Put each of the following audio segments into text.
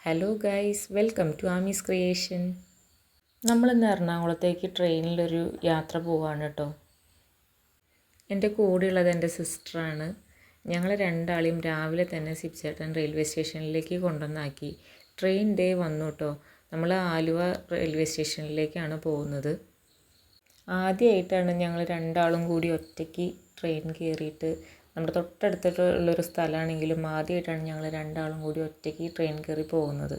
Hello guys, welcome to ആമീസ് creation. നമ്മളിന്ന് എറണാകുളത്തേക്ക് ട്രെയിനിലൊരു യാത്ര പോവാണ് കേട്ടോ. എൻ്റെ കൂടെയുള്ളത് എൻ്റെ സിസ്റ്ററാണ്. ഞങ്ങൾ രണ്ടാളെയും രാവിലെ തന്നെ സിപ്ചേട്ടൻ റെയിൽവേ സ്റ്റേഷനിലേക്ക് കൊണ്ടുവന്നാക്കി. ട്രെയിൻ ഡേ വന്നു കേട്ടോ. നമ്മൾ ആലുവ റെയിൽവേ സ്റ്റേഷനിലേക്കാണ് പോകുന്നത്. ആദ്യമായിട്ടാണ് ഞങ്ങൾ രണ്ടാളും കൂടി ഒറ്റയ്ക്ക് ട്രെയിൻ കയറിയിട്ട്, നമ്മുടെ തൊട്ടടുത്തുള്ളൊരു സ്ഥലമാണെങ്കിലും ആദ്യമായിട്ടാണ് ഞങ്ങൾ രണ്ടാളും കൂടി ഒറ്റയ്ക്ക് ട്രെയിൻ കയറി പോകുന്നത്.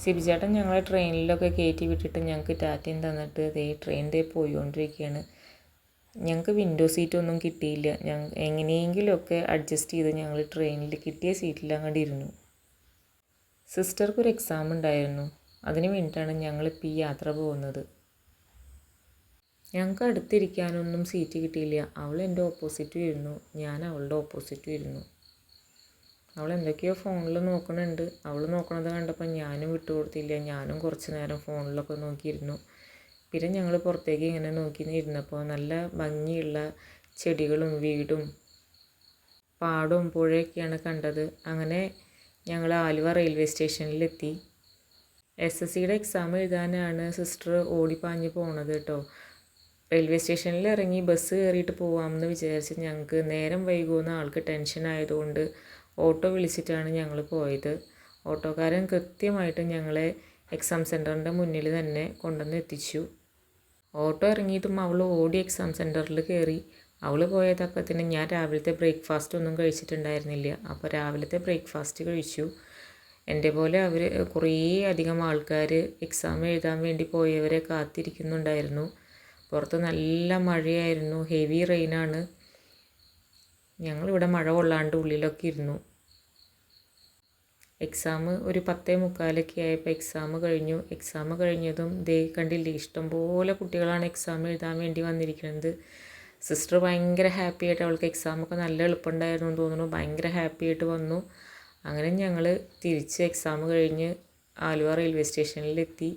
സിബിചേട്ടൻ ഞങ്ങളെ ട്രെയിനിലൊക്കെ കയറ്റി വിട്ടിട്ട് ഞങ്ങൾക്ക് ടാറ്റയും തന്നിട്ട് ട്രെയിൻ ഡേ പോയിക്കൊണ്ടിരിക്കുകയാണ്. ഞങ്ങൾക്ക് വിൻഡോ സീറ്റൊന്നും കിട്ടിയില്ല. എങ്ങനെയെങ്കിലുമൊക്കെ അഡ്ജസ്റ്റ് ചെയ്ത് ഞങ്ങൾ ട്രെയിനിൽ കിട്ടിയ സീറ്റിൽ അങ്ങോട്ട് ഇരുന്നു. സിസ്റ്റർക്കൊരു എക്സാം ഉണ്ടായിരുന്നു, അതിന് വേണ്ടിയിട്ടാണ് ഞങ്ങളിപ്പോൾ ഈ യാത്ര പോകുന്നത്. ഞങ്ങൾക്ക് അടുത്തിരിക്കാനൊന്നും സീറ്റ് കിട്ടിയില്ല. അവൾ എൻ്റെ ഓപ്പോസിറ്റും ഇരുന്നു, ഞാൻ അവളുടെ ഓപ്പോസിറ്റും ഇരുന്നു. അവൾ എന്തൊക്കെയോ ഫോണിൽ നോക്കണുണ്ട്. അവൾ നോക്കണത് കണ്ടപ്പോൾ ഞാനും വിട്ടുകൊടുത്തില്ല. ഞാനും കുറച്ച് നേരം ഫോണിലൊക്കെ നോക്കിയിരുന്നു. പിന്നെ ഞങ്ങൾ പുറത്തേക്ക് ഇങ്ങനെ നോക്കി ഇരുന്നപ്പോൾ നല്ല ഭംഗിയുള്ള ചെടികളും വീടും പാടവും പുഴയൊക്കെയാണ് കണ്ടത്. അങ്ങനെ ഞങ്ങൾ ആലുവ റെയിൽവേ സ്റ്റേഷനിലെത്തി. SSCയുടെ എക്സാം എഴുതാനാണ് സിസ്റ്റർ ഓടിപ്പാഞ്ഞ് പോണത് കേട്ടോ. റെയിൽവേ സ്റ്റേഷനിൽ ഇറങ്ങി ബസ് കയറിയിട്ട് പോകാമെന്ന് വിചാരിച്ച് ഞങ്ങൾക്ക് നേരം വൈകുമെന്ന് ആൾക്ക് ടെൻഷൻ ആയതുകൊണ്ട് ഓട്ടോ വിളിച്ചിട്ടാണ് ഞങ്ങൾ പോയത്. ഓട്ടോക്കാരൻ കൃത്യമായിട്ട് ഞങ്ങളെ എക്സാം സെൻറ്ററിൻ്റെ മുന്നിൽ തന്നെ കൊണ്ടുവന്ന് എത്തിച്ചു. ഓട്ടോ ഇറങ്ങിയിട്ടും അവൾ ഓടി എക്സാം സെൻറ്ററിൽ കയറി. അവൾ പോയ തക്കത്തിന് ഞാൻ രാവിലത്തെ ബ്രേക്ക്ഫാസ്റ്റ് ഒന്നും കഴിച്ചിട്ടുണ്ടായിരുന്നില്ല. അപ്പോൾ രാവിലത്തെ ബ്രേക്ക്ഫാസ്റ്റ് കഴിച്ചു. എൻ്റെ പോലെ അവർ കുറേ അധികം ആൾക്കാർ എക്സാം എഴുതാൻ വേണ്ടി പോയവരെ കാത്തിരിക്കുന്നുണ്ടായിരുന്നു. പുറത്ത് നല്ല മഴയായിരുന്നു, ഹെവി റെയിനാണ്. ഞങ്ങളിവിടെ മഴ കൊള്ളാണ്ട് ഉള്ളിലൊക്കെ ഇരുന്നു. എക്സാം ഒരു 10:45 ആയപ്പോൾ എക്സാം കഴിഞ്ഞു. എക്സാം കഴിഞ്ഞതും കണ്ടില്ലേ, ഇഷ്ടംപോലെ കുട്ടികളാണ് എക്സാം എഴുതാൻ വേണ്ടി വന്നിരിക്കുന്നത്. സിസ്റ്റർ ഭയങ്കര ഹാപ്പി ആയിട്ട്, അവൾക്ക് എക്സാമൊക്കെ നല്ല എളുപ്പമുണ്ടായിരുന്നു എന്ന് തോന്നുന്നു, ഭയങ്കര ഹാപ്പി ആയിട്ട് വന്നു. അങ്ങനെ ഞങ്ങൾ തിരിച്ച് എക്സാം കഴിഞ്ഞ് ആലുവ റെയിൽവേ സ്റ്റേഷനിലെത്തി.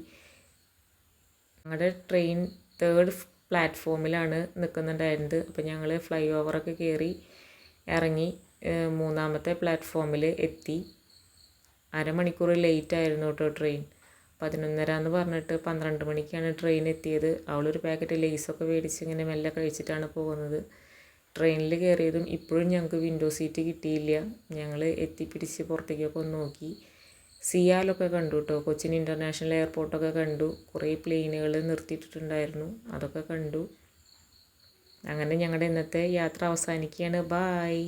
ഞങ്ങളുടെ ട്രെയിൻ 3rd പ്ലാറ്റ്ഫോമിലാണ് നിൽക്കുന്നുണ്ടായിരുന്നത്. അപ്പോൾ ഞങ്ങൾ ഫ്ലൈ ഓവറൊക്കെ കയറി ഇറങ്ങി 3ാമത്തെ പ്ലാറ്റ്ഫോമിൽ എത്തി. അരമണിക്കൂർ ലേറ്റ് ആയിരുന്നു കേട്ടോ ട്രെയിൻ. 11:30 എന്ന് പറഞ്ഞിട്ട് 12 മണിക്കാണ് ട്രെയിൻ എത്തിയത്. അവളൊരു പാക്കറ്റ് ലേസൊക്കെ മേടിച്ച് ഇങ്ങനെ മെല്ലെ കഴിച്ചിട്ടാണ് പോകുന്നത്. ട്രെയിനിൽ കയറിയതും ഇപ്പോഴും ഞങ്ങൾക്ക് വിൻഡോ സീറ്റ് കിട്ടിയില്ല. ഞങ്ങൾ എത്തിപ്പിടിച്ച് പുറത്തേക്കൊക്കെ ഒന്ന് നോക്കി. സിയാലൊക്കെ കണ്ടു കേട്ടോ. കൊച്ചിൻ ഇൻ്റർനാഷണൽ എയർപോർട്ടൊക്കെ കണ്ടു. കുറേ പ്ലെയിനുകൾ നിർത്തിയിട്ടിട്ടുണ്ടായിരുന്നു, അതൊക്കെ കണ്ടു. അങ്ങനെ ഞങ്ങളുടെ ഇന്നത്തെ യാത്ര അവസാനിക്കുകയാണ്. ബായ്.